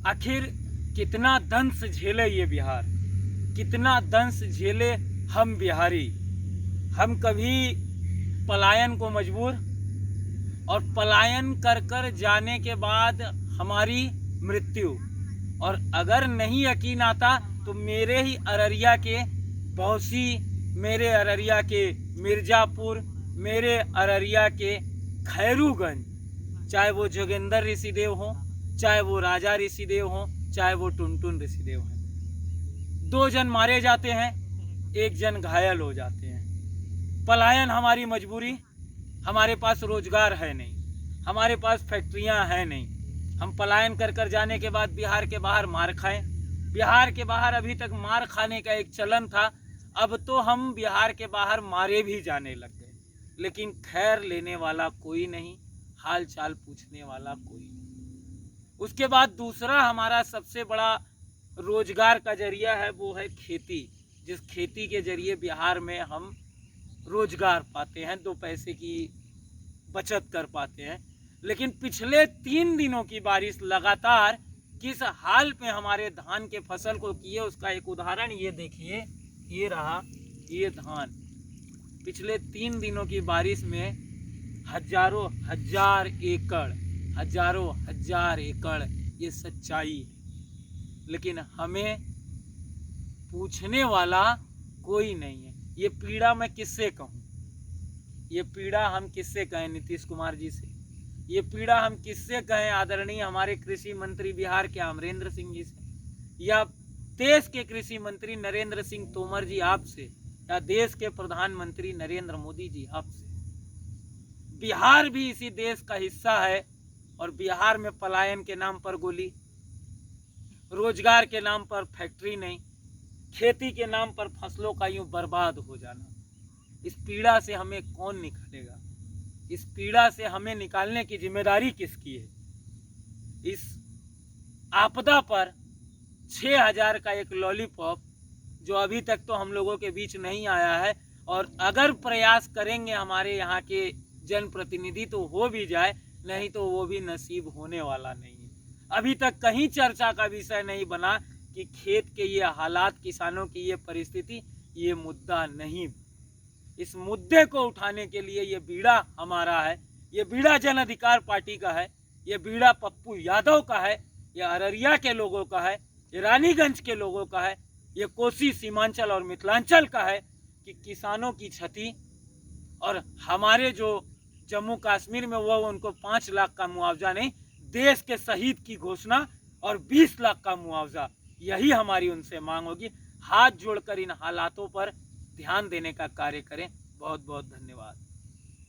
आखिर कितना दंश झेले ये बिहार, कितना दंश झेले हम बिहारी। हम कभी पलायन को मजबूर, और पलायन कर कर जाने के बाद हमारी मृत्यु। और अगर नहीं यकीन आता तो मेरे ही अररिया के बौसी, मेरे अररिया के मिर्ज़ापुर, मेरे अररिया के खैरूगंज, चाहे वो जोगेंद्र ऋषिदेव हो, चाहे वो राजा ऋषिदेव हो, चाहे वो टुनटुन ऋषिदेव हैं, 2 जन मारे जाते हैं, 1 जन घायल हो जाते हैं। पलायन हमारी मजबूरी। हमारे पास रोजगार है नहीं, हमारे पास फैक्ट्रियां हैं नहीं। हम पलायन कर कर जाने के बाद बिहार के बाहर मार खाएं। बिहार के बाहर अभी तक मार खाने का एक चलन था, अब तो हम बिहार के बाहर मारे भी जाने लग गए। लेकिन खैर लेने वाला कोई नहीं, हाल चाल पूछने वाला कोई नहीं। उसके बाद दूसरा हमारा सबसे बड़ा रोजगार का जरिया है, वो है खेती। जिस खेती के जरिए बिहार में हम रोजगार पाते हैं, 2 पैसे की बचत कर पाते हैं। लेकिन पिछले 3 दिनों की बारिश लगातार किस हाल पे हमारे धान के फसल को किए, उसका एक उदाहरण ये देखिए। ये रहा ये धान, पिछले 3 दिनों की बारिश में हजारों हजार एकड़ ये सच्चाई है। लेकिन हमें पूछने वाला कोई नहीं है। ये पीड़ा मैं किससे कहूँ, ये पीड़ा हम किससे कहें नीतीश कुमार जी से, ये पीड़ा हम किससे कहें आदरणीय हमारे कृषि मंत्री बिहार के अमरेंद्र सिंह जी से, या देश के कृषि मंत्री नरेंद्र सिंह तोमर जी आपसे, या देश के प्रधानमंत्री नरेंद्र मोदी जी आपसे। बिहार भी इसी देश का हिस्सा है, और बिहार में पलायन के नाम पर गोली, रोजगार के नाम पर फैक्ट्री नहीं, खेती के नाम पर फसलों का यूं बर्बाद हो जाना, इस पीड़ा से हमें कौन निकालेगा? इस पीड़ा से हमें निकालने की जिम्मेदारी किसकी है? इस आपदा पर 6000 का एक लॉलीपॉप जो अभी तक तो हम लोगों के बीच नहीं आया है, और अगर प्रयास करेंगे हमारे यहाँ के जनप्रतिनिधि तो हो भी जाए, नहीं तो वो भी नसीब होने वाला नहीं है। अभी तक कहीं चर्चा का विषय नहीं बना कि खेत के ये हालात, किसानों की ये परिस्थिति, ये मुद्दा नहीं। इस मुद्दे को उठाने के लिए ये बीड़ा हमारा है, ये बीड़ा जन अधिकार पार्टी का है, ये बीड़ा पप्पू यादव का है, ये अररिया के लोगों का है, ये रानीगंज के लोगों का है, ये कोसी सीमांचल और मिथिलांचल का है कि किसानों की क्षति, और हमारे जो जम्मू कश्मीर में वो उनको 5 लाख का मुआवजा नहीं, देश के शहीद की घोषणा और 20 लाख का मुआवजा, यही हमारी उनसे मांग होगी। हाथ जोड़कर इन हालातों पर ध्यान देने का कार्य करें। बहुत बहुत धन्यवाद।